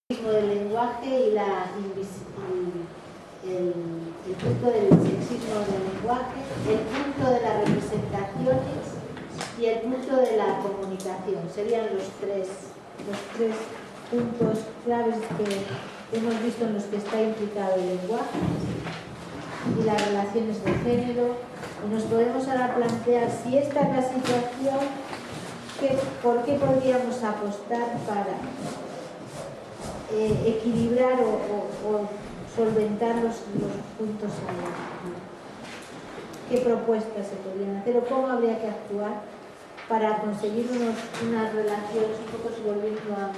del lenguaje y el punto del sexismo del lenguaje, el punto de las representaciones y el punto de la comunicación. Serían los tres puntos claves que hemos visto en los que está implicado el lenguaje y las relaciones de género. Y nos podemos ahora plantear si esta es la situación, ¿por qué podríamos apostar para equilibrar o solventar los puntos ahí? ¿Qué propuestas se podrían hacer o cómo habría que actuar para conseguir unas relaciones un poco volviendo a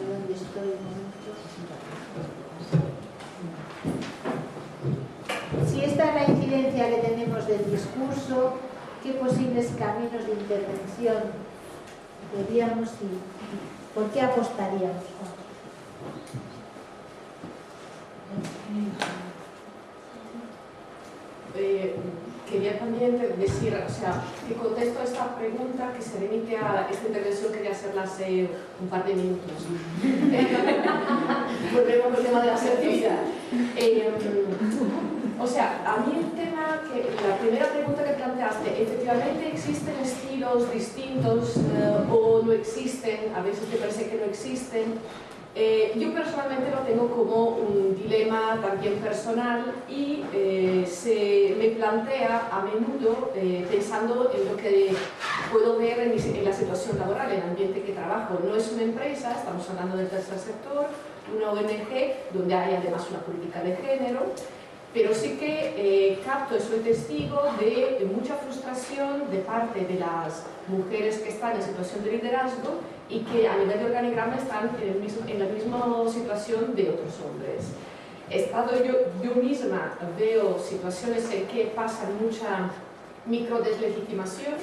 dónde estoy un momento? Si esta es la incidencia que tenemos del discurso, ¿qué posibles caminos de intervención veríamos y por qué apostaríamos? Quería también decir, o sea, que contesto a esta pregunta que se remite a esta intervención, quería hacerla hace un par de minutos. Volvemos al tema de la asertividad. O sea, a mí el tema, la primera pregunta que planteaste, efectivamente existen estilos distintos o no existen, a veces te parece que no existen. Yo personalmente lo tengo como un dilema también personal y se me plantea a menudo pensando en lo que puedo ver en la situación laboral, en el ambiente que trabajo. No es una empresa, estamos hablando del tercer sector, una ONG donde hay además una política de género, pero sí que capto y soy testigo de mucha frustración de parte de las mujeres que están en situación de liderazgo y que a nivel de organigrama están en la misma situación de otros hombres. Yo misma veo situaciones en que pasa mucha microdeslegitimación,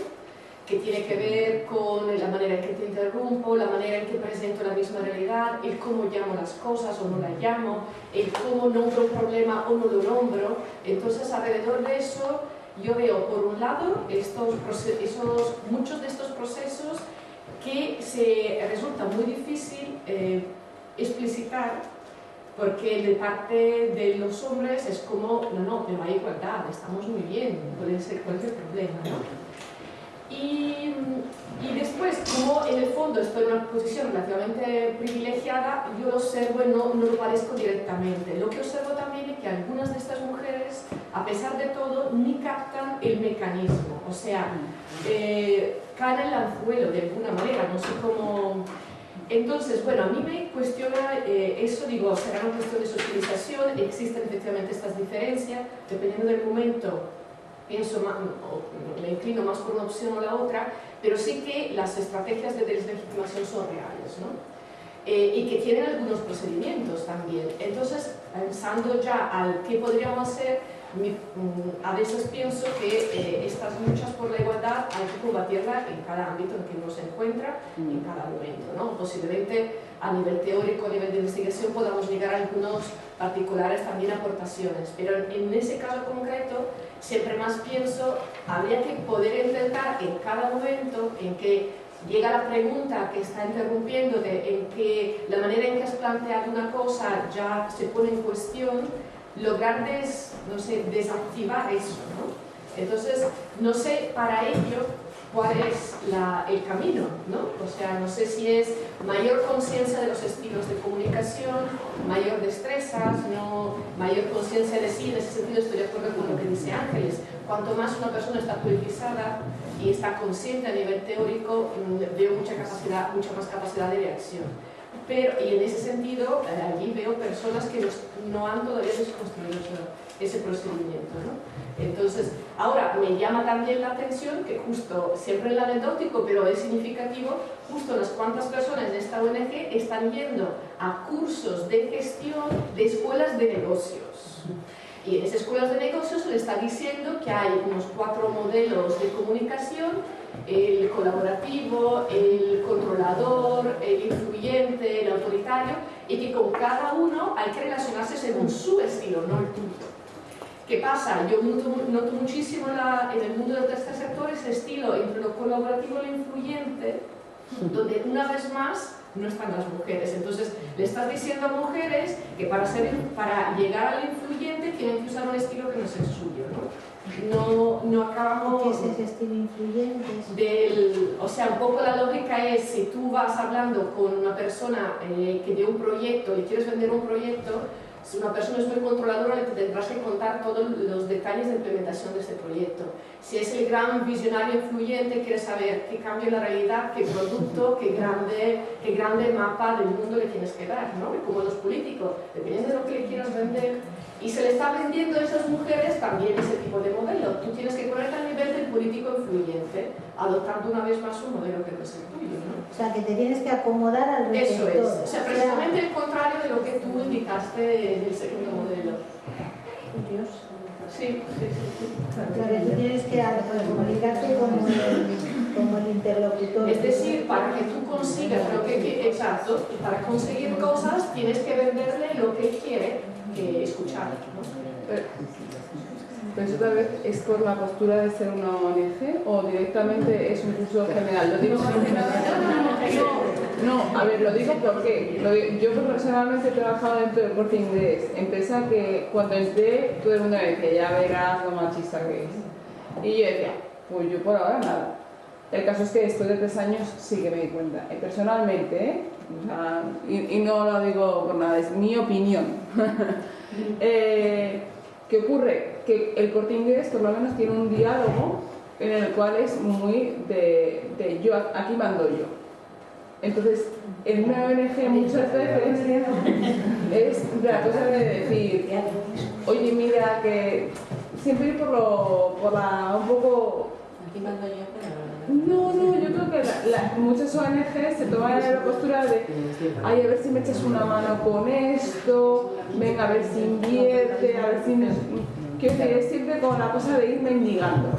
que tiene que ver con la manera en que te interrumpo, la manera en que presento la misma realidad, el cómo llamo las cosas o no las llamo, el cómo nombro un problema o no lo nombro. Entonces, alrededor de eso, yo veo, por un lado, muchos de estos procesos que resulta muy difícil explicitar, porque de parte de los hombres es como, no, pero hay igualdad, estamos muy bien, puede ser cualquier problema, ¿no? Y después, como en el fondo estoy en una posición relativamente privilegiada, yo lo observo y no lo padezco directamente. Lo que observo también es que algunas de estas mujeres, a pesar de todo, ni captan el mecanismo. O sea, caen en el anzuelo de alguna manera, no sé cómo. Entonces, bueno, a mí me cuestiona eso, digo, será una cuestión de socialización, existen efectivamente estas diferencias, dependiendo del momento. Pienso más, me inclino más por una opción o la otra, pero sí que las estrategias de deslegitimación son reales, ¿no? Y que tienen algunos procedimientos también. Entonces, pensando ya al qué podríamos hacer, a veces pienso que estas luchas por la igualdad hay que combatirla en cada ámbito en que uno se encuentra, en cada momento, ¿no? Posiblemente a nivel teórico, a nivel de investigación, podamos llegar a algunos particulares también aportaciones, pero en ese caso concreto, siempre más pienso, habría que poder intentar en cada momento en que llega la pregunta que está interrumpiendo, en que la manera en que has planteado una cosa ya se pone en cuestión, lograr desactivar eso, ¿no? Entonces, no sé para ello cuál es el camino, ¿no? O sea, no sé si es mayor conciencia de los estilos de comunicación, mayor destrezas, mayor conciencia de sí. En ese sentido estoy de acuerdo con lo que dice Ángeles. Cuanto más una persona está politizada y está consciente a nivel teórico, veo mucha más capacidad de reacción. Y en ese sentido, allí veo personas que no han todavía desconstruido ese procedimiento, ¿no? Entonces, ahora me llama también la atención que justo, siempre en el anecdótico, pero es significativo, justo unas cuantas personas de esta ONG están yendo a cursos de gestión de escuelas de negocios. Y en esas escuelas de negocios se le está diciendo que hay unos 4 modelos de comunicación: el colaborativo, el controlador, el influyente, el autoritario, y que con cada uno hay que relacionarse según su estilo, no el tuyo. ¿Qué pasa? Yo noto muchísimo en el mundo del tercer sector ese estilo entre lo colaborativo y lo influyente, donde una vez más no están las mujeres. Entonces le estás diciendo a mujeres que para llegar al influyente tienen que usar un estilo que no es el suyo, no acabamos... ¿Qué es ese estilo influyente? O sea, un poco la lógica es, si tú vas hablando con una persona que de un proyecto, le quieres vender un proyecto, si una persona es muy controladora, le tendrás que contar todos los detalles de implementación de ese proyecto. Si es el gran visionario influyente, quiere saber qué cambio en la realidad, qué producto, qué grande mapa del mundo le tienes que dar, ¿no? Como los políticos, dependiendo de lo que le quieras vender. Y se le está vendiendo a esas mujeres también ese tipo de modelo. Tú tienes que ponerte al nivel del político influyente, adoptando una vez más un modelo que no es el tuyo, ¿no? O sea, que te tienes que acomodar al receptor. Eso es. O sea, precisamente el contrario de lo que tú indicaste en el segundo modelo. Dios. Sí. O sea, que tú tienes que comunicarte como el interlocutor. Es decir, para que tú consigas lo que... Exacto. Para conseguir cosas tienes que venderle lo que quiere escuchar, ¿no? Pero eso tal vez es por la postura de ser una ONG o directamente es un curso general. Lo digo más que nada. No, a ver, lo digo porque yo personalmente he trabajado dentro del Corte Inglés, empresa que cuando entré todo el mundo me decía, ya verás lo machista que es. Y yo decía, pues yo por ahora nada. El caso es que después de 3 años sí que me di cuenta. Y personalmente, o sea, y no lo digo por nada, es mi opinión. ¿Qué ocurre? Que el Corte Inglés por lo menos tiene un diálogo en el cual es muy de yo, aquí mando yo. Entonces, en una ONG muchas veces es la cosa de decir, oye, mira, que siempre ir por la un poco... Aquí mando yo, pero... No, yo creo que muchas ONGs se toman la postura de ay, a ver si me echas una mano con esto, venga, a ver si invierte, a ver si... Quiero decir, es siempre con la cosa de ir mendigando.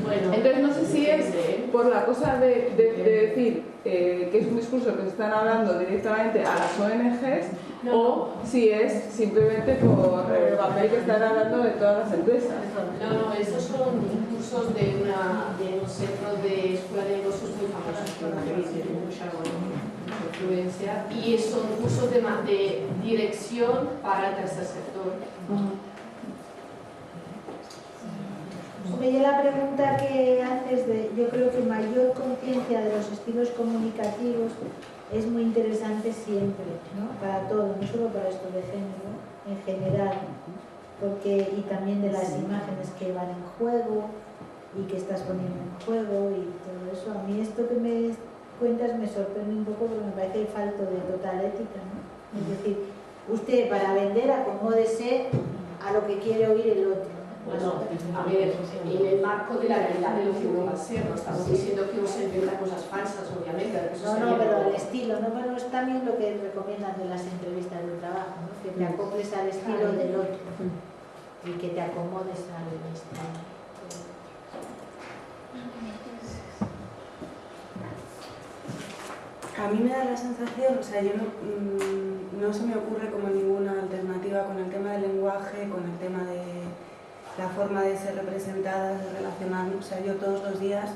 Bueno, entonces no sé si es por la cosa de decir que es un discurso que se están hablando directamente a las ONGs o si es simplemente por el papel que están hablando de todas las empresas. No, esos son cursos de un centro de escuela de negocios muy famosos que tiene mucha influencia y son cursos de dirección para el tercer sector. Hombre, yo la pregunta que haces yo creo que mayor conciencia de los estilos comunicativos es muy interesante siempre, ¿no? Para todo, no solo para esto de género, en general, y también de las imágenes que van en juego y que estás poniendo en juego y todo eso. A mí esto que me cuentas me sorprende un poco porque me parece falto de total ética, ¿no? Es decir, usted para vender acomódese a lo que quiere oír el otro. Bueno, a ver, en el marco de la realidad de lo que uno va a ser, no estamos diciendo que uno se inventa cosas falsas, obviamente. No, pero el estilo, ¿no? Bueno, es también lo que recomiendan de las entrevistas de trabajo, ¿no? Que te acoples al estilo del otro y que te acomodes al estilo. A mí me da la sensación, o sea, yo no se me ocurre como ninguna alternativa con el tema del lenguaje, con el tema de la forma de ser representadas, de relacionarnos. O sea, yo todos los días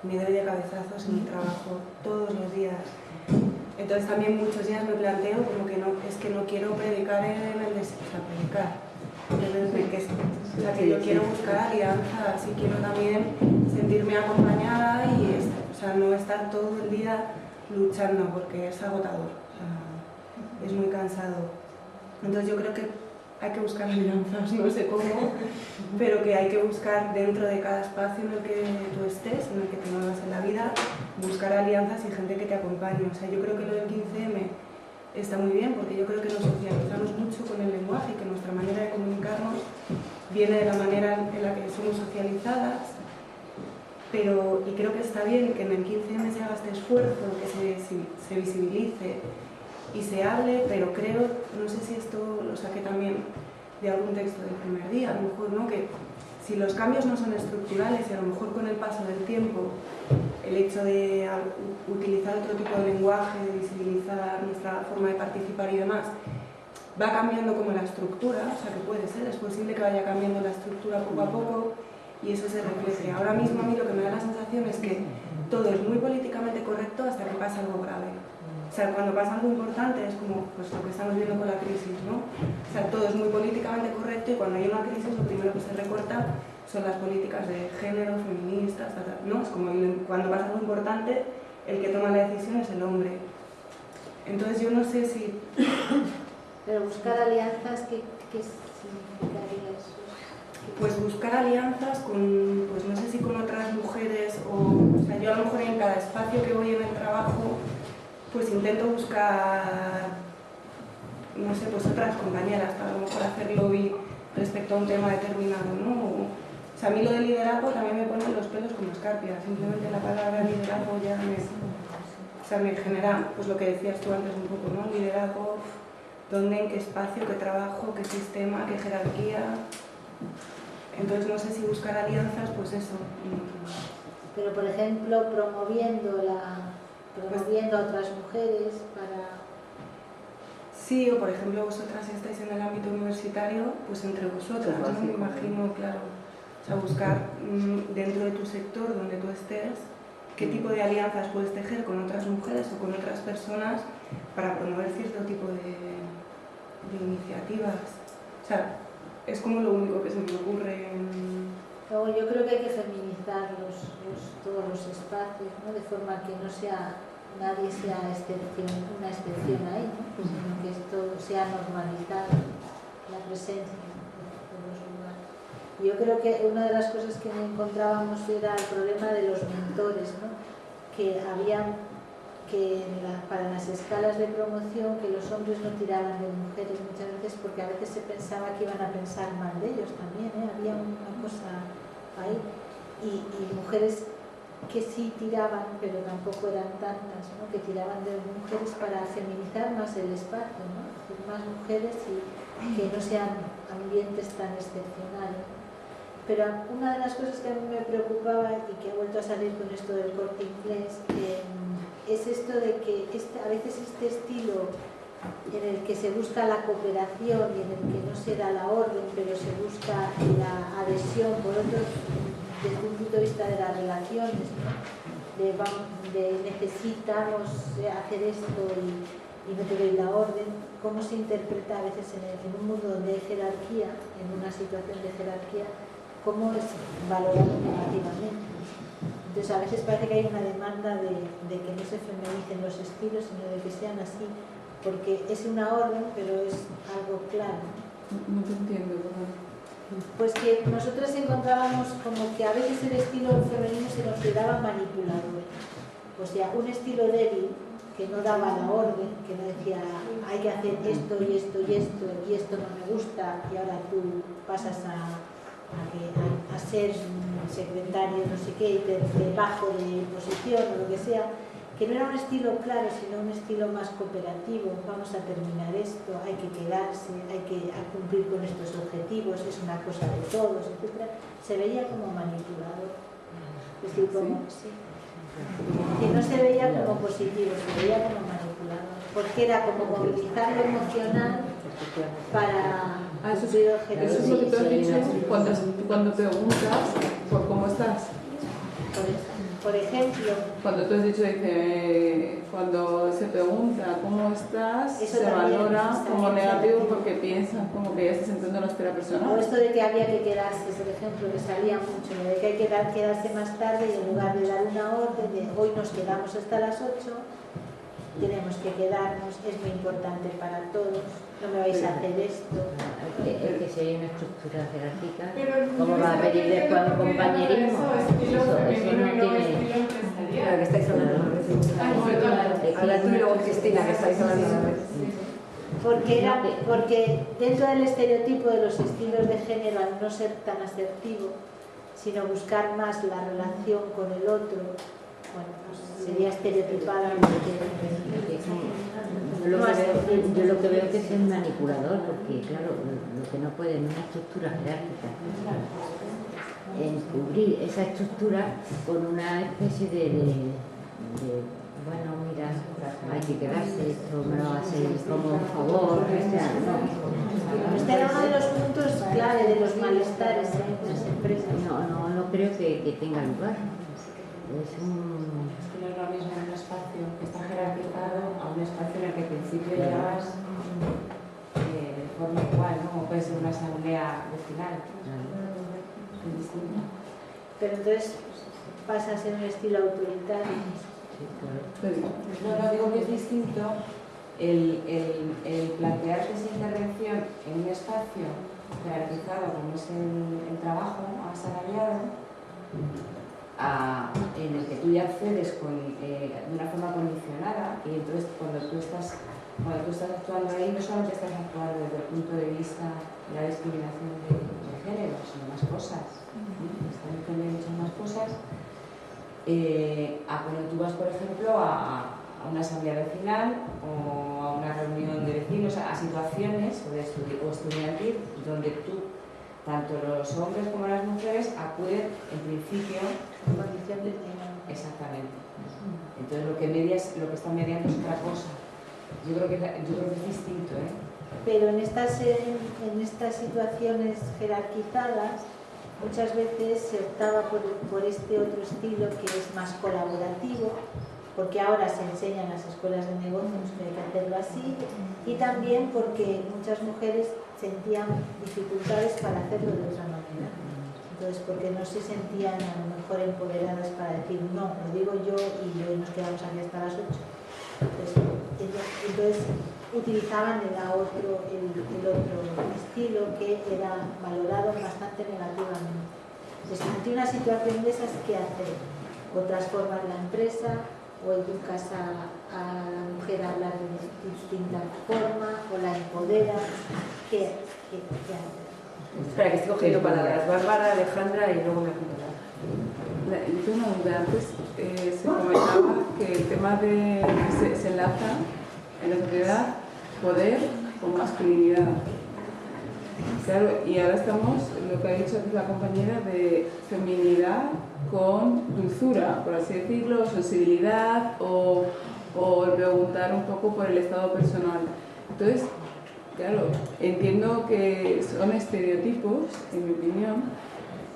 me doy de cabezazos en mi trabajo, todos los días. Entonces también muchos días me planteo como que no quiero predicar predicar. O sea, que yo quiero buscar alianzas y quiero también sentirme acompañada y no estar todo el día luchando porque es agotador, o sea, es muy cansado. Entonces yo creo que hay que buscar alianzas, no sé cómo, pero que hay que buscar dentro de cada espacio en el que tú estés, en el que te muevas en la vida, buscar alianzas y gente que te acompañe. O sea, yo creo que lo del 15M está muy bien porque yo creo que nos socializamos mucho con el lenguaje y que nuestra manera de comunicarnos viene de la manera en la que somos socializadas, y creo que está bien que en el 15M se haga este esfuerzo, que se visibilice y se hable, pero creo, no sé si esto lo saqué también de algún texto del primer día, a lo mejor, ¿no? Que si los cambios no son estructurales y a lo mejor con el paso del tiempo el hecho de utilizar otro tipo de lenguaje, de visibilizar nuestra forma de participar y demás, va cambiando como la estructura, o sea que puede ser, es posible que vaya cambiando la estructura poco a poco y eso se refleje. Ahora mismo a mí lo que me da la sensación es que todo es muy políticamente correcto hasta que pasa algo grave. O sea, cuando pasa algo importante es como pues, lo que estamos viendo con la crisis, ¿no? O sea, todo es muy políticamente correcto y cuando hay una crisis lo primero que se recorta son las políticas de género, feministas, ¿no? Es como cuando pasa algo importante, el que toma la decisión es el hombre. Entonces yo no sé si... Pero buscar alianzas, ¿qué significaría eso? Pues buscar alianzas con, pues no sé si con otras mujeres o sea, yo a lo mejor en cada espacio que voy en el trabajo, pues intento buscar, no sé, pues otras compañeras para a lo mejor hacer lobby respecto a un tema determinado, ¿no? O sea, a mí lo de liderazgo también me pone los pelos como escarpias, simplemente la palabra liderazgo ya me genera, pues lo que decías tú antes un poco, ¿no? Liderazgo, ¿dónde, en qué espacio, qué trabajo, qué sistema, qué jerarquía? Entonces no sé si buscar alianzas, pues eso. Pero por ejemplo, promoviendo a otras mujeres para... Sí, o por ejemplo vosotras si estáis en el ámbito universitario, pues entre vosotras, ¿no? Me imagino, claro. O sea, buscar dentro de tu sector, donde tú estés, qué tipo de alianzas puedes tejer con otras mujeres o con otras personas para promover cierto tipo de iniciativas. O sea, es como lo único que se me ocurre. Luego yo creo que hay que feminizar todos los espacios, ¿no? De forma que no sea, nadie sea una excepción ahí, ¿no? Sino que esto sea normalizado, la presencia de los lugares. Yo creo que una de las cosas que encontrábamos era el problema de los mentores, ¿no? Que para las escalas de promoción que los hombres no tiraban de mujeres muchas veces porque a veces se pensaba que iban a pensar mal de ellos también, ¿eh? Había una cosa ahí y mujeres que sí tiraban pero tampoco eran tantas, ¿no? Que tiraban de mujeres para feminizar más el espacio, ¿no? Más mujeres y que no sean ambientes tan excepcionales. Pero una de las cosas que a mí me preocupaba y que ha vuelto a salir con esto del Corte Inglés es esto de que a veces este estilo en el que se busca la cooperación y en el que no se da la orden, pero se busca la adhesión por otros, desde un punto de vista de las relaciones, ¿no? de necesitamos hacer esto y no te doy la orden, cómo se interpreta a veces en un mundo donde hay jerarquía, en una situación de jerarquía, cómo es valorado negativamente. Entonces a veces parece que hay una demanda de que no se feminicen los estilos, sino de que sean así, porque es una orden, pero es algo claro. No te entiendo, ¿verdad? Pues que nosotros encontrábamos como que a veces el estilo femenino se consideraba manipulador. O sea, un estilo débil que no daba la orden, que no decía hay que hacer esto y esto y esto y esto no me gusta y ahora tú pasas a ser secretario no sé qué, de bajo de posición o lo que sea, que no era un estilo claro, sino un estilo más cooperativo. Vamos a terminar esto, hay que quedarse, hay que cumplir con estos objetivos, es una cosa de todos, etc. Se veía como manipulador. Es decir, como, sí. Que no se veía como positivo, se veía como manipulador, porque era como movilizar lo emocional para cumplir objetivos. Eso es lo que tú has dicho cuando preguntas por cómo estás. Por ejemplo, cuando tú has dicho cuando se pregunta cómo estás, se valora como negativo porque piensan como que ya estás entrando en la esfera personal. O esto de que había que quedarse, por ejemplo, que salía mucho, de que hay que quedarse más tarde y en lugar de dar una orden de hoy nos quedamos hasta las 8, tenemos que quedarnos, es muy importante para todos, no me vais a hacer esto. Es que si hay una estructura jerárquica, ¿cómo va a pedir después un compañerismo? Eso no tiene... Claro, que estáis hablando. Ahora tú y luego Cristina, que estáis hablando. Porque dentro del estereotipo de los estilos de género, al no ser tan asertivo, sino buscar más la relación con el otro, bueno, pues sería estereotipada. Yo lo que veo que es manipulador, porque claro, lo que no puede en una estructura jerárquica encubrir esa estructura con una especie de bueno, mira, hay que quedarse, esto me lo va a hacer como un favor, o sea, no. Este era uno de los puntos clave de los malestares en las empresas. No creo que tenga lugar. Es un... Es que no es lo mismo en un espacio que está principio llegas de forma igual, ¿no? O puede ser una asamblea vecinal. Es distinto. Pero entonces pasa a ser un estilo autoritario. No, digo que es distinto el plantearte esa intervención en un espacio jerarquizado como es el trabajo asalariado, en el que tú ya accedes de una forma condicionada, y entonces cuando tú estás actuando ahí no solamente estás actuando desde el punto de vista de la discriminación de género, sino más cosas. Están entendiendo muchas más cosas. A cuando tú vas, por ejemplo, a una asamblea vecinal o a una reunión de vecinos, a situaciones o estudiantil donde tú, tanto los hombres como las mujeres, acuden en principio En condición de exactamente. Entonces lo que están mediando es otra cosa. Yo creo que es distinto, ¿eh? Pero en estas situaciones jerarquizadas muchas veces se optaba por este otro estilo que es más colaborativo, porque ahora se enseña en las escuelas de negocios que hay que hacerlo así, y también porque muchas mujeres sentían dificultades para hacerlo de otra manera. Entonces, porque no se sentían a lo mejor empoderadas para decir no, lo digo yo y hoy nos quedamos aquí hasta las 8. Entonces utilizaban el otro estilo que era valorado bastante negativamente. Entonces, ante una situación de esas, ¿qué hacer? O transformas la empresa, o educas a la mujer a hablar de distinta forma, o la empoderas. ¿Qué hacer? Espera, que estoy cogiendo palabras. Bárbara, Alejandra y luego me apunto. Yo tengo una duda. Antes se comentaba que el tema de que se enlaza en la sociedad poder con masculinidad. Claro, y ahora estamos, lo que ha dicho aquí la compañera, de feminidad con dulzura, por así decirlo, sensibilidad o preguntar un poco por el estado personal. Entonces, claro, entiendo que son estereotipos, en mi opinión,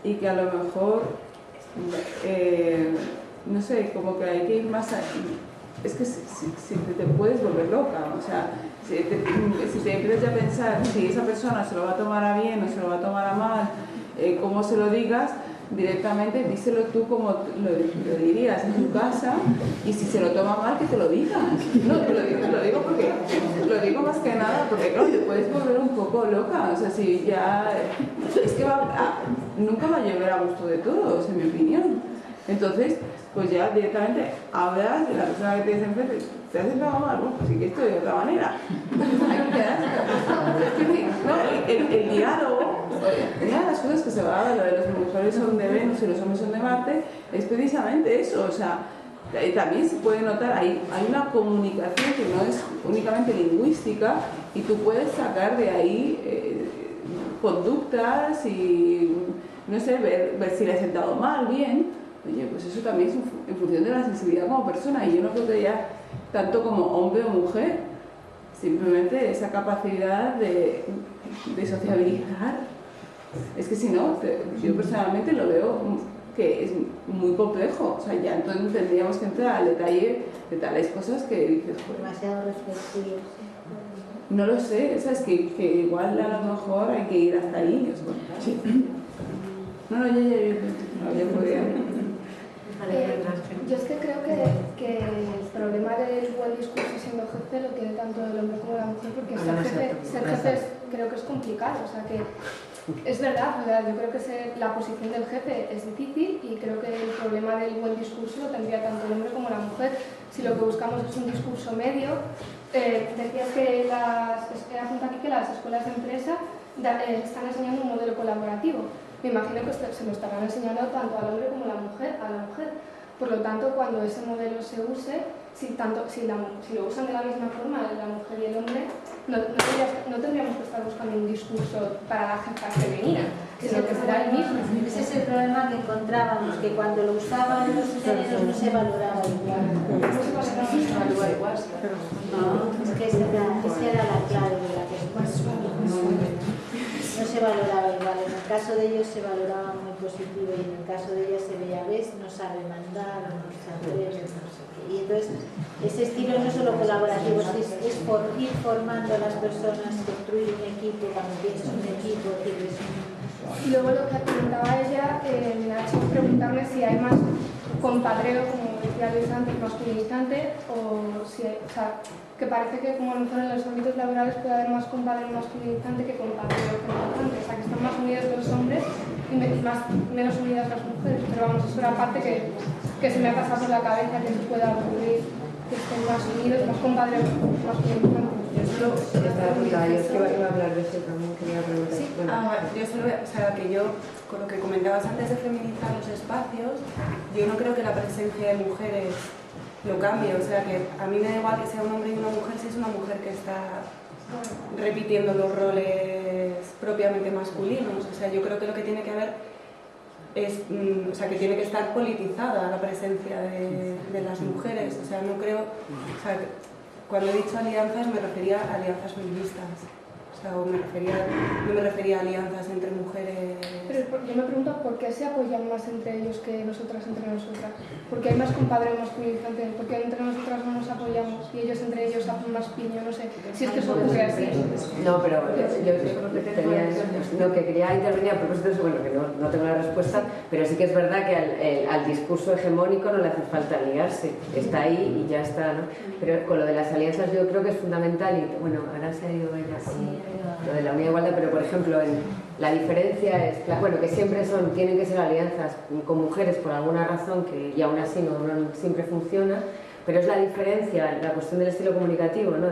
y que a lo mejor, no sé, como que hay que ir más allá. Es que si te puedes volver loca, o sea, si te empiezas ya a pensar si esa persona se lo va a tomar a bien o se lo va a tomar a mal, cómo se lo digas, directamente díselo tú como lo dirías en tu casa, y si se lo toma mal, que te lo digas. No, lo digo porque lo digo más que nada porque claro, te puedes volver un poco loca, o sea, si ya es que nunca va a llover a gusto de todos, en mi opinión. Entonces, pues ya directamente hablas de la persona que tienes enfrente, te has sentado mal, bueno, pues sí que estoy de otra manera. Hay que quedarse. No, el diálogo, una de las cosas que se va a dar, lo de las mujeres son de Venus y los hombres son de Marte, es precisamente eso, o sea, también se puede notar, hay una comunicación que no es únicamente lingüística, y tú puedes sacar de ahí conductas y, no sé, ver si le has sentado mal, bien. Oye, pues eso también es en función de la sensibilidad como persona, y yo no creo que ya tanto como hombre o mujer, simplemente esa capacidad de sociabilizar. Es que si no, yo personalmente lo veo que es muy complejo, o sea, ya entonces tendríamos que entrar al detalle de tales cosas que dices, joder, Demasiado reflexivos. no lo sé, ¿sabes? Que igual a lo mejor hay que ir hasta ahí. Sí. No, ya podría. Yo es que creo que el problema del buen discurso siendo jefe lo tiene tanto el hombre como la mujer, porque ser jefe creo que es complicado, o sea que es verdad, yo creo que la posición del jefe es difícil, y creo que el problema del buen discurso lo tendría tanto el hombre como la mujer. Si lo que buscamos es un discurso medio, decías que apunta aquí que las escuelas de empresa están enseñando un modelo colaborativo. Me imagino que se lo estarán enseñando tanto al hombre como a la mujer. Por lo tanto, cuando ese modelo se use, si lo usan de la misma forma la mujer y el hombre, no tendríamos que estar buscando un discurso para la jefa femenina, sino que será el mismo. Ese es el problema que encontrábamos, que cuando lo usaban los géneros no se valoraba igual. Es que esa era la clave de la cuestión. No se valoraba igual, en el caso de ellos se valoraba muy muy positivo, y en el caso de ella se veía, ves, no sabe mandar, no se atreve, no sé qué. Y entonces ese estilo no solo colaborativo, es por ir formando a las personas, construir un equipo, cuando tienes un equipo, tienes Y luego lo que preguntaba ella, me ha hecho preguntarme si hay más compadreo, como decía Luis antes, masculinizante, o si hay, o sea, que parece que como a lo mejor en los ámbitos laborales puede haber más compadreo masculinizante que compadreo feminizante, o sea, que están más unidos los hombres y menos unidas las mujeres, pero vamos, eso era parte que se me ha pasado por la cabeza, que se pueda ocurrir, que estén más unidos, más compadreo masculinizante. Yo solo estaba apuntada, yo es que iba a hablar de eso también, quería preguntar. Sí, Bueno. yo solo, o sea, que yo, con lo que comentabas antes de feminizar los espacios, yo no creo que la presencia de mujeres lo cambie, o sea, que a mí me da igual que sea un hombre y una mujer si es una mujer que está repitiendo los roles propiamente masculinos, o sea, yo creo que lo que tiene que haber es, o sea, que tiene que estar politizada la presencia de las mujeres, o sea, no creo, o sea, cuando he dicho alianzas me refería a alianzas feministas. O sea, no me refería a alianzas entre mujeres. Pero yo me pregunto por qué se apoyan más entre ellos que nosotras entre nosotras. Porque hay más compadreo masculinizante, porque entre nosotras no nos apoyamos y ellos entre ellos hacen más piño, no sé. Si es que eso ocurre así. No, pero yo quería intervenir a propósito de eso, bueno, que no tengo la respuesta, pero sí que es verdad que al discurso hegemónico no le hace falta aliarse, está ahí y ya está, ¿no? Pero con lo de las alianzas yo creo que es fundamental y, bueno, ahora se ha ido ella con lo de la unidad de igualdad, pero por ejemplo, la diferencia es, bueno, que siempre tienen que ser alianzas con mujeres por alguna razón y aún así no siempre funciona, pero es la diferencia, la cuestión del estilo comunicativo, ¿no?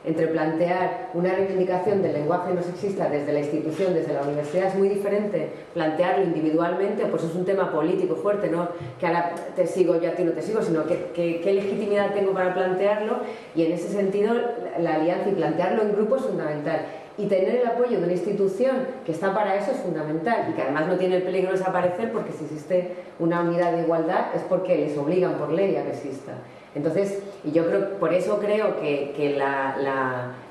Entre plantear una reivindicación del lenguaje no sexista desde la institución, desde la universidad, es muy diferente plantearlo individualmente, pues es un tema político fuerte, ¿no? Que ahora te sigo, yo a ti no te sigo, sino qué legitimidad tengo para plantearlo, y en ese sentido la alianza y plantearlo en grupo es fundamental. Y tener el apoyo de una institución que está para eso es fundamental y que además no tiene el peligro de desaparecer, porque si existe una unidad de igualdad es porque les obligan por ley a que exista. Entonces, y yo por eso creo que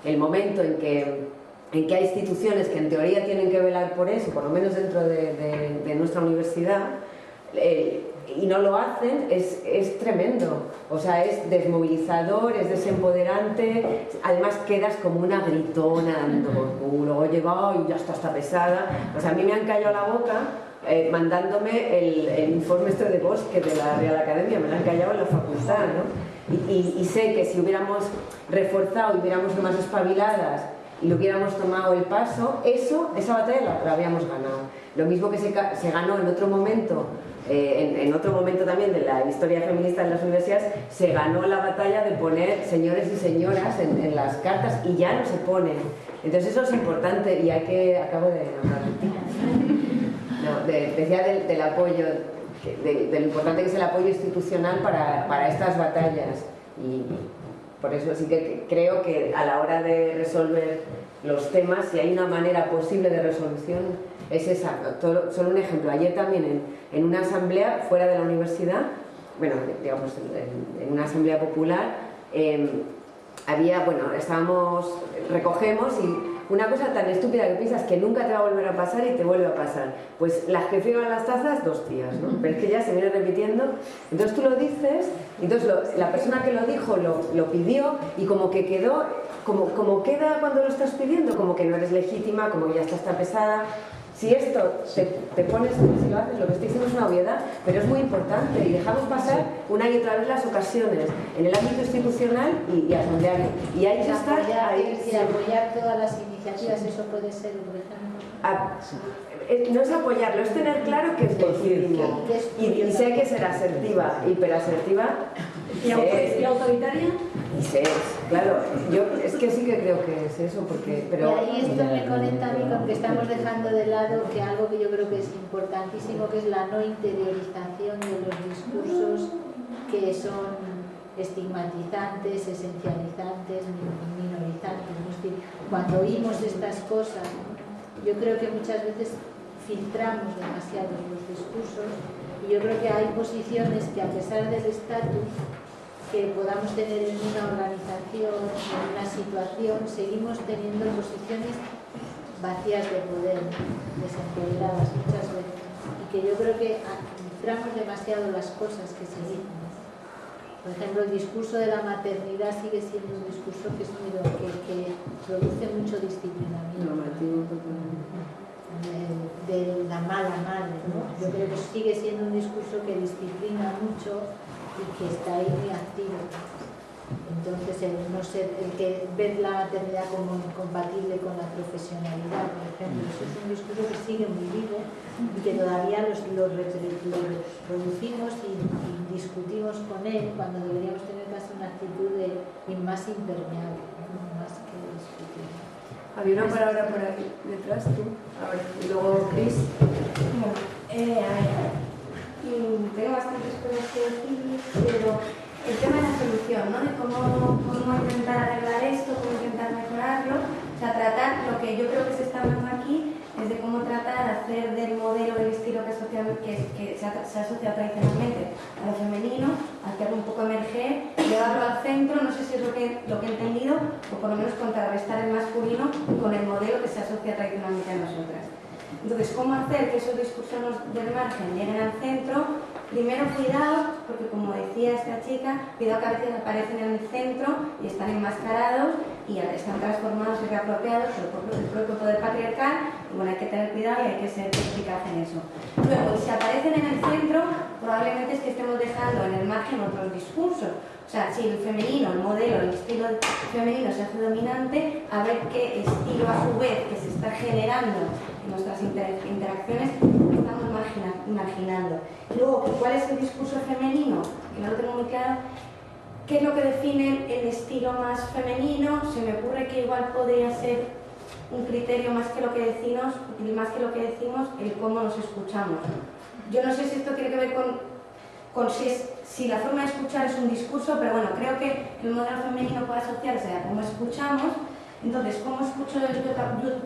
el momento en que hay instituciones que en teoría tienen que velar por eso, por lo menos dentro de nuestra universidad, y no lo hacen, es tremendo. O sea, es desmovilizador, es desempoderante, además quedas como una gritona dando por culo, oye, va, y ya está pesada. O sea, a mí me han callado la boca mandándome el informe de Bosque de la Real Academia, me lo han callado en la facultad, ¿no? Y sé que si hubiéramos reforzado y hubiéramos sido más espabiladas y le hubiéramos tomado el paso, esa batalla la habíamos ganado. Lo mismo que se ganó en otro momento, en otro momento también de la historia feminista en las universidades, se ganó la batalla de poner señores y señoras en las cartas, y ya no se ponen. Entonces eso es importante, y acabo de hablar de ti. No, decía del apoyo, de lo importante que es el apoyo institucional para estas batallas, y por eso sí que creo que a la hora de resolver los temas, si hay una manera posible de resolución, es esa. Solo un ejemplo, ayer también en una asamblea fuera de la universidad, bueno, digamos en una asamblea popular, recogemos, y una cosa tan estúpida que piensas que nunca te va a volver a pasar y te vuelve a pasar. Pues las que friegan las tazas 2 días, ¿no? Pero es que ya se viene repitiendo. Entonces tú lo dices, entonces la persona que lo dijo lo pidió, y como que quedó, como queda cuando lo estás pidiendo, como que no eres legítima, como que ya está pesada. Si esto te pones, si lo haces, lo que estoy diciendo es una obviedad, pero es muy importante, y dejamos pasar una y otra vez las ocasiones en el ámbito institucional y asambleario. Y hay que estar ahí. Apoyar todas las iniciativas, eso puede ser un ejemplo. No es apoyarlo, es tener claro que es legítimo. Y sé que ser asertiva, hiperasertiva. ¿Y autoritaria? Y sé, claro, yo es que sí que creo que es eso, pero... Y ahí esto me conecta a mí con que estamos dejando de lado que algo que yo creo que es importantísimo, que es la no interiorización de los discursos que son estigmatizantes, esencializantes, minorizantes. Es decir, cuando oímos estas cosas, yo creo que muchas veces filtramos demasiado los discursos, y yo creo que hay posiciones que, a pesar del estatus que podamos tener en una organización, en una situación, seguimos teniendo posiciones vacías de poder, desempoderadas muchas veces. Y que yo creo que filtramos demasiado las cosas que se dicen. Por ejemplo, el discurso de la maternidad sigue siendo un discurso que produce mucho disciplinamiento. De la mala madre, ¿no? Yo creo que sigue siendo un discurso que disciplina mucho y que está ahí muy activo. Entonces, el que ver la maternidad como incompatible con la profesionalidad, por ejemplo, eso es un discurso que sigue muy vivo y que todavía lo producimos y discutimos con él cuando deberíamos tener casi una actitud más impermeable, ¿no? Más que discutir. Había una palabra por aquí detrás, tú. A ver, y luego Cris. Bueno, a ver, tengo bastantes cosas que decir, pero el tema de la solución, ¿no? De cómo intentar arreglar esto, cómo intentar mejorarlo, o sea, tratar lo que yo creo que se está hablando aquí es de cómo tratar de hacer del modelo, del estilo que se ha asociado tradicionalmente a lo femenino, hacerlo un poco emerger, llevarlo al centro, no sé si es lo que he entendido, o por lo menos contrarrestar el masculino con el modelo que se asocia tradicionalmente a nosotras. Entonces, ¿cómo hacer que esos discursos del margen lleguen al centro? Primero, cuidado, porque como decía esta chica, cuidado que a veces aparecen en el centro y están enmascarados y están transformados y reapropiados por el propio poder patriarcal. Y bueno, hay que tener cuidado y hay que ser eficaz en eso. Luego, si aparecen en el centro, probablemente es que estemos dejando en el margen otros discursos. O sea, si el femenino, el modelo, el estilo femenino se hace dominante, a ver qué estilo a su vez que se está generando en nuestras interacciones estamos marginando. Luego, ¿cuál es el discurso femenino? Que no lo tengo muy claro. ¿Qué es lo que define el estilo más femenino? Se me ocurre que igual podría ser un criterio más que lo que decimos, el cómo nos escuchamos. Yo no sé si esto tiene que ver con si la forma de escuchar es un discurso, pero bueno, creo que el modelo femenino puede asociarse a cómo escuchamos. Entonces, ¿cómo escucho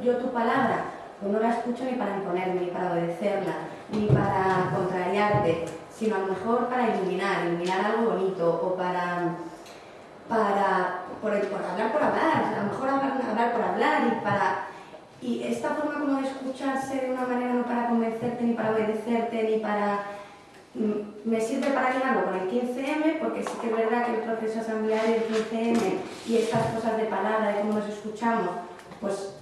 yo tu palabra? Pues no la escucho ni para imponerme, ni para obedecerla, ni para contrariarte, sino a lo mejor para iluminar algo bonito, o por hablar por hablar, a lo mejor hablar por hablar, y esta forma como de escucharse de una manera no para convencerte, ni para obedecerte, ni para... Me sirve para ligarlo con el 15M, porque sí que es verdad que el proceso asambleario del 15M y estas cosas de palabra, de cómo nos escuchamos, pues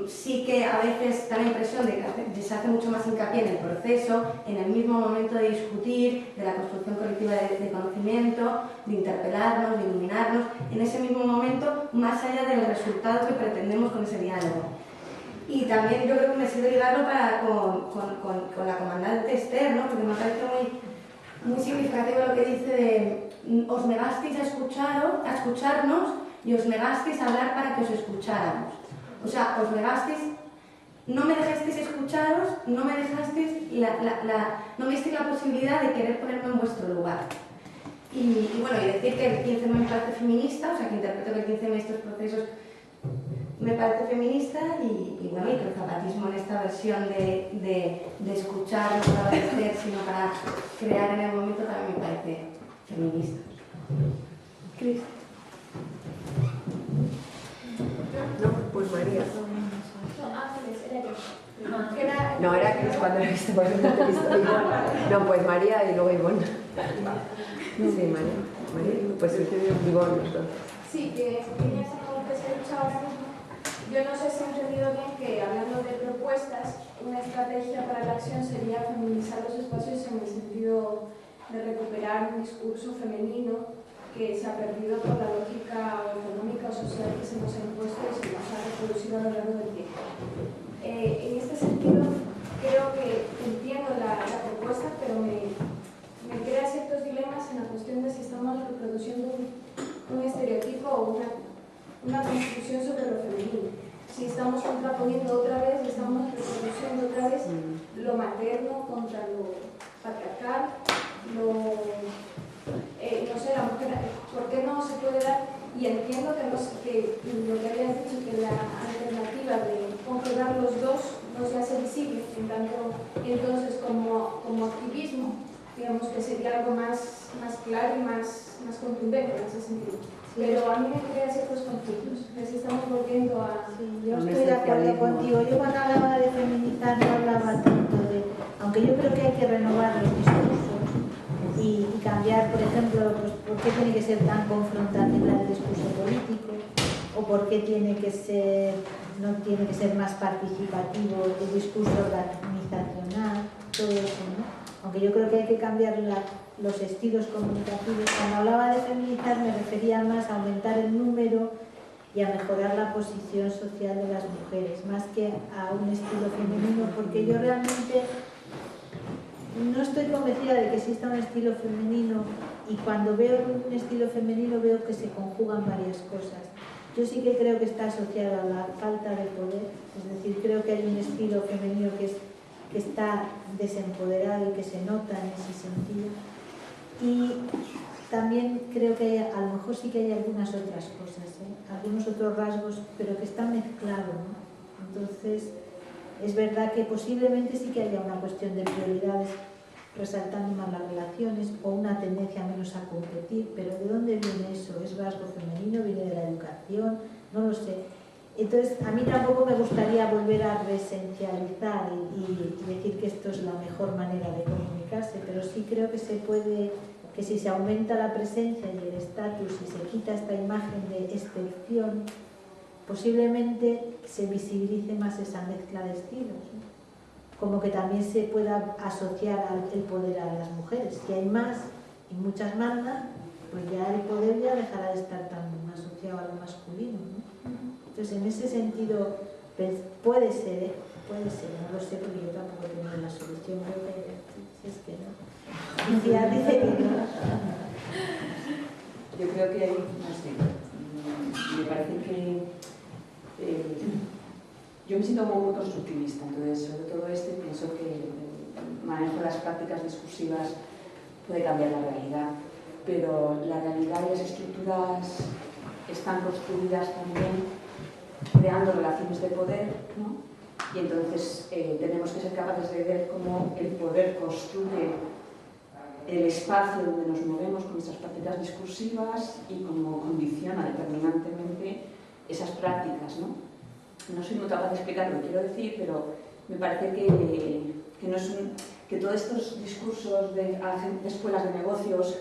sí que a veces da la impresión de que se hace mucho más hincapié en el proceso, en el mismo momento de discutir, de la construcción colectiva de conocimiento, de interpelarnos, de iluminarnos, en ese mismo momento, más allá del resultado que pretendemos con ese diálogo. Y también yo creo que me sirve ligarlo con la comandante Esther, ¿no? Porque me parece muy significativo lo que dice de os negasteis a escucharnos y os negasteis a hablar para que os escucháramos. O sea, os negasteis, no me dejasteis escucharos, no me dejasteis no me disteis la posibilidad de querer ponerme en vuestro lugar. Y bueno, y decir que el 15M me parece feminista, o sea, que interpreto que el 15M estos procesos me parece feminista y bueno, y que el zapatismo en esta versión de escuchar, no para obedecer, sino para crear en el momento también me parece feminista. Cris. No, pues María. No, era Cris cuando la viste, por eso no te he visto. No, pues María y luego Ivonne. Sí, María. Pues Ivonne, entonces. Sí, que quería saber lo que se ha dicho ahora mismo. Yo no sé si he entendido bien que, hablando de propuestas, una estrategia para la acción sería feminizar los espacios en el sentido de recuperar un discurso femenino que se ha perdido por la lógica económica o social que se nos ha impuesto y se nos ha reproducido a lo largo del tiempo. En este sentido, creo que entiendo la propuesta, pero me crea ciertos dilemas en la cuestión de si estamos reproduciendo un estereotipo o una construcción sobre lo femenino. Si estamos contraponiendo otra vez, estamos reproduciendo otra vez lo materno contra lo patriarcal, no sé, la mujer, ¿por qué no se puede dar? Y entiendo que lo que habías dicho, que la alternativa de conjugar los dos no se hace visible, en tanto, entonces como activismo, digamos que sería algo más claro y más contundente en ese sentido. Pero a mí me crea ciertos conflictos, si estamos volviendo a... Sí, yo estoy de acuerdo contigo. Yo cuando hablaba de feminizar no hablaba tanto de aunque yo creo que hay que renovar los discursos y cambiar, por ejemplo, pues, por qué tiene que ser tan confrontativo el discurso político, o por qué no tiene que ser más participativo el discurso organizacional, todo eso, ¿no? Aunque yo creo que hay que cambiar los estilos comunicativos. Cuando hablaba de feminizar me refería más a aumentar el número y a mejorar la posición social de las mujeres, más que a un estilo femenino, porque yo realmente no estoy convencida de que exista un estilo femenino, y cuando veo un estilo femenino veo que se conjugan varias cosas. Yo sí que creo que está asociado a la falta de poder, es decir, creo que hay un estilo femenino que está desempoderado y que se nota en ese sentido. Y también creo que a lo mejor sí que hay algunas otras cosas, algunos otros rasgos, pero que están mezclados, ¿no? Entonces, es verdad que posiblemente sí que haya una cuestión de prioridades resaltando más las relaciones o una tendencia menos a competir, pero ¿de dónde viene eso? ¿Es rasgo femenino? ¿Viene de la educación? No lo sé. Entonces, a mí tampoco me gustaría volver a reesencializar y decir que esto es la mejor manera de comunicarse, pero sí creo que se puede, que si se aumenta la presencia y el estatus y se quita esta imagen de excepción, posiblemente se visibilice más esa mezcla de estilos, ¿no? Como que también se pueda asociar el poder a las mujeres. Si hay más y muchas mandan, pues ya el poder ya dejará de estar tan asociado a lo masculino, ¿no? Entonces, en ese sentido, pues, puede ser, no lo sé porque yo tampoco tengo la solución, creo que es que no. Y ya dice que no. Yo creo que hay, no sé, me parece que yo me siento muy constructivista, entonces sobre todo pienso que el manejo de las prácticas discursivas puede cambiar la realidad, pero la realidad y las estructuras están construidas también creando relaciones de poder, ¿no? Y entonces tenemos que ser capaces de ver cómo el poder construye el espacio donde nos movemos con nuestras prácticas discursivas y cómo condiciona determinantemente esas prácticas, ¿no? No soy muy capaz de explicar lo que quiero decir, pero me parece que todos estos discursos de escuelas de negocios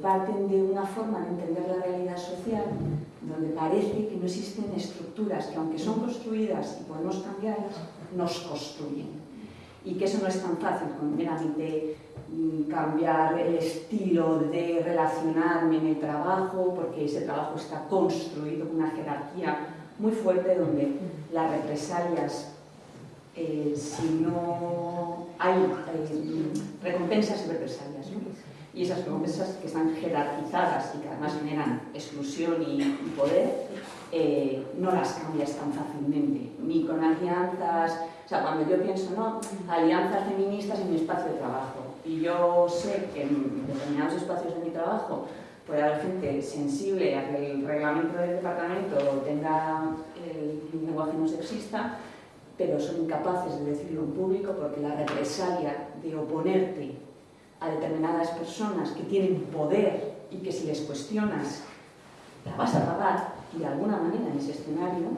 parten de una forma de entender la realidad social donde parece que no existen estructuras que, aunque son construidas y podemos cambiarlas, nos construyen. Y que eso no es tan fácil con meramente cambiar el estilo de relacionarme en el trabajo, porque ese trabajo está construido con una jerarquía muy fuerte donde las represalias, si no hay recompensas y represalias, ¿no? Y esas recompensas que están jerarquizadas y que además generan exclusión y poder, no las cambias tan fácilmente, ni con alianzas. O sea, cuando yo pienso, no, alianzas feministas en mi espacio de trabajo, y yo sé que en determinados espacios de mi trabajo puede haber gente sensible a que el reglamento del departamento tenga el lenguaje no sexista, pero son incapaces de decirlo en público porque la represalia de oponerte a determinadas personas que tienen poder y que si les cuestionas la vas a pagar, y de alguna manera en ese escenario,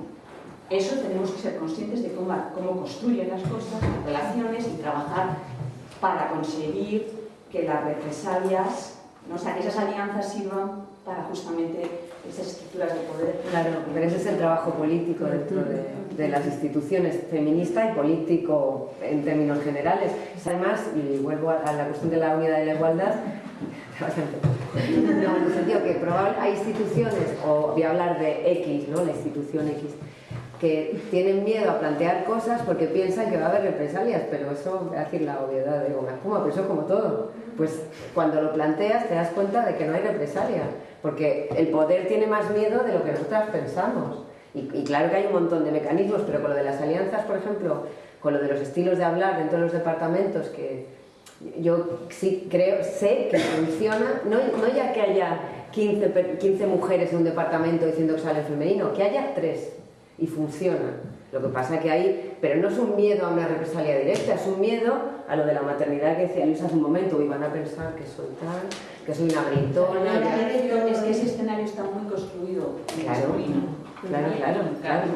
eso tenemos que ser conscientes de cómo construyen las cosas, las relaciones, y trabajar para conseguir que las represalias, ¿no? O sea, que esas alianzas sirvan para justamente esas estructuras de poder. Claro, pero ese es el trabajo político dentro de las instituciones, feminista y político en términos generales. Además, y vuelvo a la cuestión de la unidad y la igualdad, no, en el sentido que probablemente hay instituciones, o voy a hablar de X, ¿no? La institución X, que tienen miedo a plantear cosas porque piensan que va a haber represalias, pero eso, voy a decir la obviedad de goma espuma, pero eso como todo. Pues cuando lo planteas te das cuenta de que no hay represalia, porque el poder tiene más miedo de lo que nosotras pensamos. Y claro que hay un montón de mecanismos, pero con lo de las alianzas, por ejemplo, con lo de los estilos de hablar dentro de los departamentos, que yo sí sé que funciona, no ya que haya 15 mujeres en un departamento diciendo que sale femenino, que haya 3 y funciona. Lo que pasa que hay, pero no es un miedo a una represalia directa, es un miedo a lo de la maternidad que decía Luisa hace un momento, y van a pensar que soy tal, que soy una gritona. Es que ese escenario está muy construido en masculino. Claro.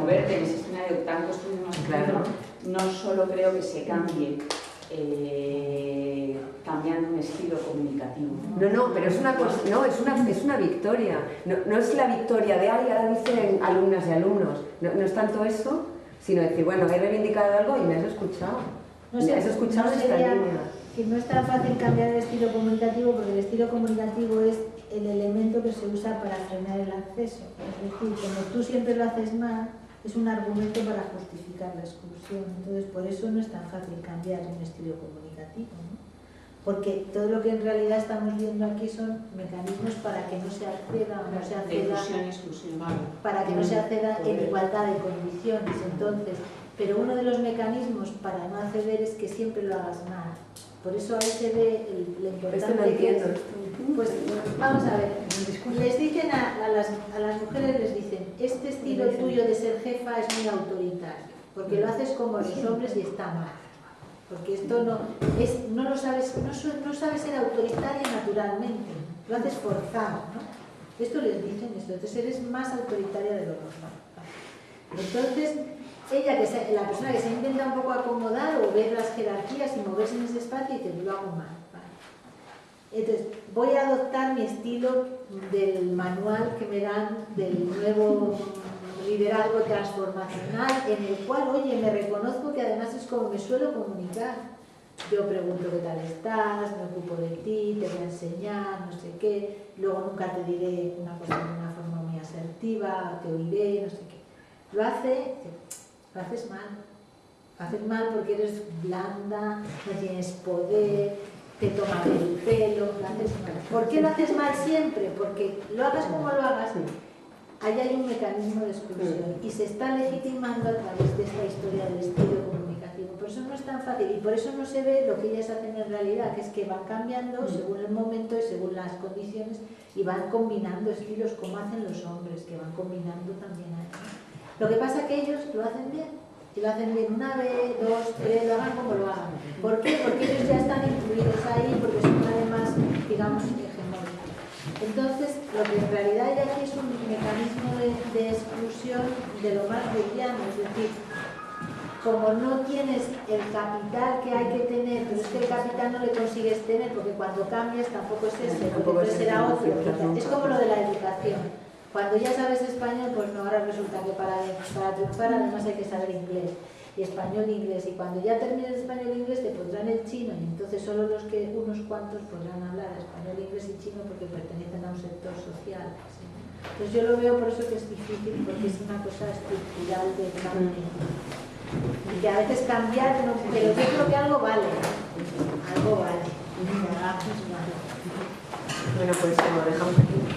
Moverte en ese escenario tan construido masculino no solo creo que se cambie cambiando un estilo comunicativo. No, pero es una cosa, no, es una victoria. No es la victoria de ahora dicen alumnas y alumnos. No es tanto eso, sino decir, bueno, he reivindicado algo y me has escuchado. No sé, me has escuchado no esta sería, línea. que no es tan fácil cambiar el estilo comunicativo porque el estilo comunicativo es el elemento que se usa para frenar el acceso. Es decir, como tú siempre lo haces mal, es un argumento para justificar la exclusión. Entonces, por eso no es tan fácil cambiar un estilo comunicativo, ¿no? Porque todo lo que en realidad estamos viendo aquí son mecanismos para que no se acceda o no se acceda, para que no se acceda en igualdad de condiciones. Entonces, pero uno de los mecanismos para no acceder es que siempre lo hagas mal. Por eso ahí se ve lo importante que es. Pues vamos a ver, les dicen a las mujeres, les dicen, este estilo tuyo de ser jefa es muy autoritario, porque lo haces como los hombres y está mal. Porque esto no lo sabes, no sabes ser autoritaria naturalmente, lo haces forzado, ¿no? Esto les dicen esto, entonces eres más autoritaria de lo normal. Entonces, ella, la persona que se intenta un poco acomodar o ver las jerarquías y moverse en ese espacio, y dice, lo hago mal. Entonces, voy a adoptar mi estilo del manual que me dan del nuevo liderazgo transformacional, en el cual, oye, me reconozco que además es como me suelo comunicar. Yo pregunto qué tal estás, me ocupo de ti, te voy a enseñar, no sé qué, luego nunca te diré una cosa de una forma muy asertiva, te oiré, no sé qué. Lo haces mal. Lo haces mal porque eres blanda, no tienes poder, te toman el pelo, lo haces mal. ¿Por qué lo haces mal siempre? Porque lo hagas como lo hagas, ahí hay un mecanismo de exclusión y se está legitimando a través de esta historia del estilo comunicativo. Por eso no es tan fácil y por eso no se ve lo que ellas hacen en realidad, que es que van cambiando según el momento y según las condiciones y van combinando estilos como hacen los hombres, que van combinando también ahí. Lo que pasa es que ellos lo hacen bien. Y lo hacen bien una vez, dos, tres, lo hagan como lo hagan. ¿Por qué? Porque ellos ya están incluidos ahí, porque son además, digamos, hegemónicos. Entonces, lo que en realidad hay aquí es un mecanismo de exclusión de lo más liviano, es decir, como no tienes el capital que hay que tener, pero es que el capital no le consigues tener, porque cuando cambias tampoco es ese, porque entonces será otro. Es como lo de la educación. Cuando ya sabes español, pues no, ahora resulta que para triunfar además hay que saber inglés, y español e inglés, y cuando ya termines español e inglés te pondrán el chino, y entonces solo unos cuantos podrán hablar español, inglés y chino porque pertenecen a un sector social. ¿Sí? Pues yo lo veo por eso que es difícil, porque es una cosa estructural de cambio. Y que a veces cambiar, no, pero yo creo que algo vale. Algo vale. Bueno, pues lo dejamos aquí.